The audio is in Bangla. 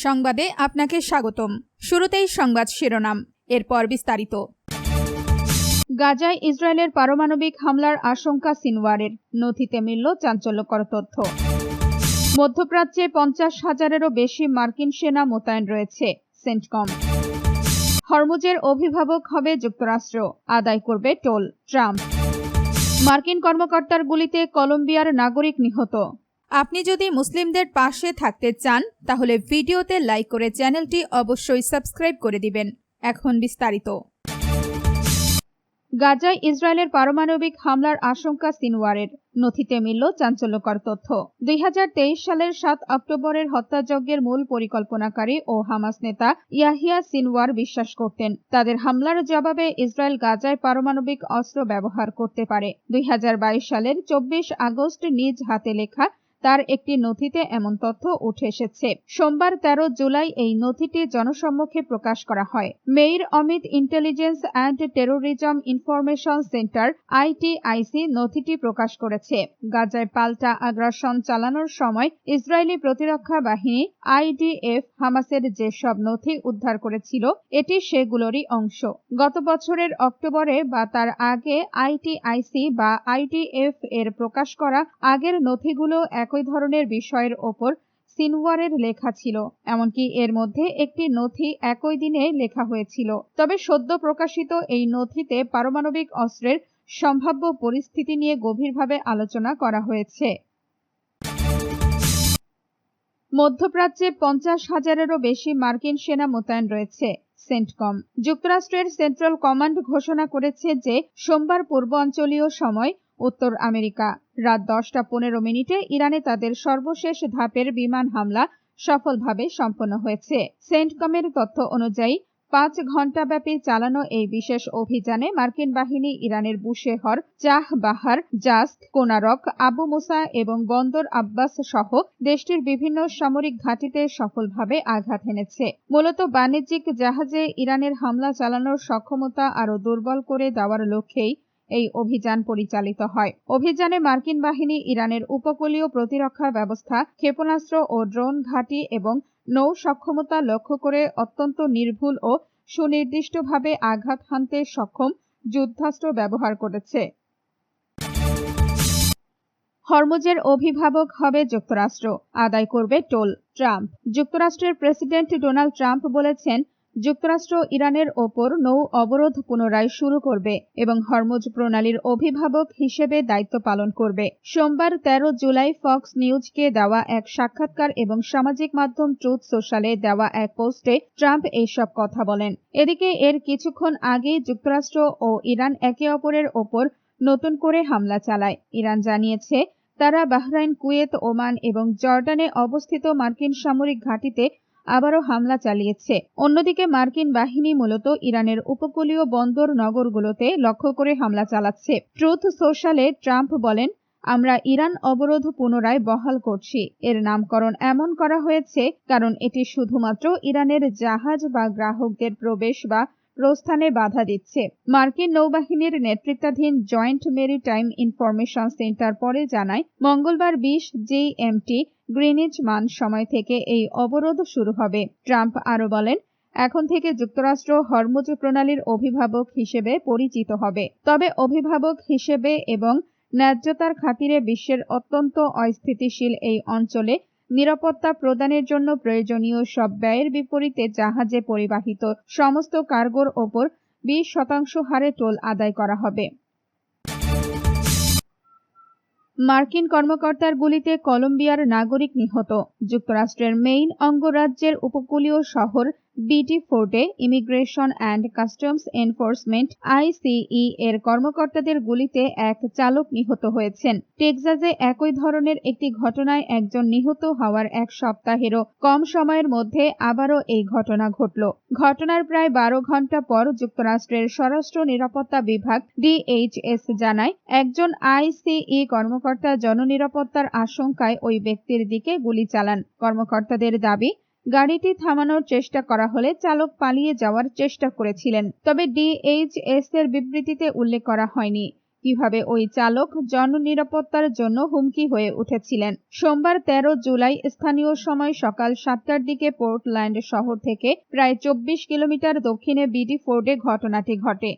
সংবাদে আপনাকে স্বাগতম। শুরুতেই সংবাদ শিরোনাম, এরপর বিস্তারিত। গাজায় ইসরায়েলের পারমাণবিক হামলার আশঙ্কা সিনওয়ারের, নথিতে মিলল চাঞ্চল্যকর তথ্য। মধ্যপ্রাচ্যে 50,000-এরও বেশি মার্কিন সেনা মোতায়েন রয়েছে, সেন্টকম। হরমুজের অভিভাবক হবে যুক্তরাষ্ট্র, আদায় করবে টোল, ট্রাম্প। মার্কিন কর্মকর্তার গুলিতে কলম্বিয়ার নাগরিক নিহত। আপনি যদি মুসলিমদের পাশে থাকতে চান তাহলে ভিডিওতে লাইক করে চ্যানেলটি অবশ্যই সাবস্ক্রাইব করে দিবেন। এখন বিস্তারিত। গাজায় ইসরায়েলের পারমাণবিক হামলার আশঙ্কা সিনওয়ারের, নথিতে মিলল চাঞ্চল্যকর তথ্য। 2023 সালের 7 অক্টোবরের হত্যাযজ্ঞের মূল পরিকল্পনাকারী ও হামাস নেতা ইয়াহিয়া সিনওয়ার বিশ্বাস করতেন তাদের হামলার জবাবে ইসরায়েল গাজায় পারমাণবিক অস্ত্র ব্যবহার করতে পারে। 2022 সালের 24 আগস্ট নিজ হাতে লেখা তার একটি নথিতে এমন তথ্য উঠে এসেছে। সোমবার 13 জুলাই এই নথিটি জনসম্মুখে প্রকাশ করা হয়। Meir Amit intelligence and terrorism information centre ITIC নথিটি প্রকাশ করেছে। গাজায় পাল্টা আগ্রাসন চালানোর সময় ইসরায়েলি প্রতিরক্ষা বাহিনী IDF হামাসের যেসব নথি উদ্ধার করেছিল এটি সেগুলোরই অংশ। গত বছরের অক্টোবরে বা তার আগে ITIC বা IDF এর প্রকাশ করা আগের নথিগুলো একই ধরনের বিষয়ের ওপর সিনওয়ারের লেখা ছিল। এমনকি এর মধ্যে একটি নথি একই দিনে লেখা হয়েছিল। তবে সদ্য প্রকাশিত এই নথিতে পারমাণবিক অস্ত্রের সম্ভাব্য পরিস্থিতি নিয়ে গভীরভাবে আলোচনা করা হয়েছে। মধ্যপ্রাচ্যে 50,000-এরও বেশি মার্কিন সেনা মোতায়েন রয়েছে, সেন্টকম। যুক্তরাষ্ট্রের সেন্ট্রাল কমান্ড ঘোষণা করেছে যে সোমবার পূর্বাঞ্চলীয় সময় উত্তর আমেরিকা রাত 10:15 ইরানে তাদের সর্বশেষ ধাপের বিমান হামলা সফলভাবে সম্পন্ন হয়েছে। সেন্টকমের তথ্য অনুযায়ী 5 ঘণ্টাব্যাপী চালানো এই বিশেষ অভিযানে মার্কিন বাহিনী ইরানের বুশেহর, চাহ বাহার, জাস্ক, কোনারক, আবু মুসা এবং বন্দর আব্বাস সহ দেশটির বিভিন্ন সামরিক ঘাঁটিতে সফলভাবে আঘাত হেনেছে। মূলত বাণিজ্যিক জাহাজে ইরানের হামলা চালানোর সক্ষমতা আরও দুর্বল করে দেওয়ার লক্ষ্যেই এই অভিযান পরিচালিত হয়। অভিযানে মার্কিন বাহিনী ইরানের উপকূলীয় প্রতিরক্ষা ব্যবস্থা, ক্ষেপণাস্ত্র ও ড্রোন ঘাঁটি এবং নৌ সক্ষমতা লক্ষ্য করে অত্যন্ত নির্ভুল ও সুনির্দিষ্টভাবে আঘাত হানতে সক্ষম যুদ্ধাস্ত্র ব্যবহার করেছে। হরমুজের অভিভাবক হবে যুক্তরাষ্ট্র, আদায় করবে টোল, ট্রাম্প। যুক্তরাষ্ট্রের প্রেসিডেন্ট ডোনাল্ড ট্রাম্প বলেছেন যুক্তরাষ্ট্র ইরানের ওপর নৌ অবরোধ পুনরায় শুরু করবে এবং হরমুজ প্রণালীর অভিভাবক হিসেবে দায়িত্ব পালন করবে। সোমবার 13 জুলাই ফক্স নিউজকে দেওয়া এক সাক্ষাৎকার এবং সামাজিক মাধ্যম ট্রুথ সোশ্যালে দেওয়া এক পোস্টে ট্রাম্প এইসব কথা বলেন। এদিকে এর কিছুক্ষণ আগেই যুক্তরাষ্ট্র ও ইরান একে অপরের ওপর নতুন করে হামলা চালায়। ইরান জানিয়েছে তারা বাহরাইন, কুয়েত, ওমান এবং জর্ডানে অবস্থিত মার্কিন সামরিক ঘাঁটিতে আবারও হামলা চালিয়েছে। অন্যদিকে মার্কিন বাহিনী মূলত ইরানের উপকূলীয় বন্দর নগরগুলোতে লক্ষ্য করে হামলা চালাচ্ছে। ট্রুথ সোশ্যালে ট্রাম্প বলেন, আমরা ইরান অবরোধ পুনরায় বহাল করছি। এর নামকরণ এমন করা হয়েছে কারণ এটি শুধুমাত্র ইরানের জাহাজ বা গ্রাহকদের প্রবেশ বা প্রস্থানে বাধা দিচ্ছে। মার্কিন নৌবাহিনীর নেতৃত্বাধীন জয়েন্ট মেরিটাইম ইনফরমেশন সেন্টার পরে জানায় মঙ্গলবার 20 GMT গ্রিনিচ মান সময় থেকে এই অবরোধ শুরু হবে। ট্রাম্প আরও বলেন, এখন থেকে যুক্তরাষ্ট্র হরমুজ প্রণালীর অভিভাবক হিসেবে পরিচিত হবে। তবে অভিভাবক হিসেবে এবং ন্যায্যতার খাতিরে বিশ্বের অত্যন্ত অস্থিতিশীল এই অঞ্চলে নিরাপত্তা প্রদানের জন্য প্রয়োজনীয় সব ব্যয়ের বিপরীতে জাহাজে পরিবাহিত সমস্ত কার্গোর ওপর 20% হারে টোল আদায় করা হবে। মার্কিন কর্মকর্তার গুলিতে কলম্বিয়ার নাগরিক নিহত। যুক্তরাষ্ট্রের মেইন অঙ্গরাজ্যের উপকূলীয় শহর বিডি-ফোর্টে immigration and customs enforcement ICE এর কর্মকর্তাদের গুলিতে এক চালক নিহত হয়েছেন। টেক্সাসে একই ধরনের একটি ঘটনায় একজন নিহত হওয়ার এক সপ্তাহেরও কম সময়ের মধ্যে আবারও এই ঘটনা ঘটল। ঘটনার প্রায় 12 ঘণ্টা পর যুক্তরাষ্ট্রের স্বরাষ্ট্র নিরাপত্তা বিভাগ DHS জানায় একজন ICE কর্মকর্তা জননিরাপত্তার আশঙ্কায় ওই ব্যক্তির দিকে গুলি চালান। কর্মকর্তাদের দাবি, গাড়িটি থামানোর চেষ্টা করা হলে চালক পালিয়ে যাওয়ার চেষ্টা করেছিলেন। তবে DHS এর বিবৃতিতে উল্লেখ করা হয়নি কিভাবে ওই চালক জননিরাপত্তার জন্য হুমকি হয়ে উঠেছিলেন। সোমবার 13 জুলাই স্থানীয় সময় সকাল 7টার দিকে পোর্টল্যান্ড শহর থেকে প্রায় 24 কিলোমিটার দক্ষিণে বিডি ফোর্ডে ঘটনাটি ঘটে।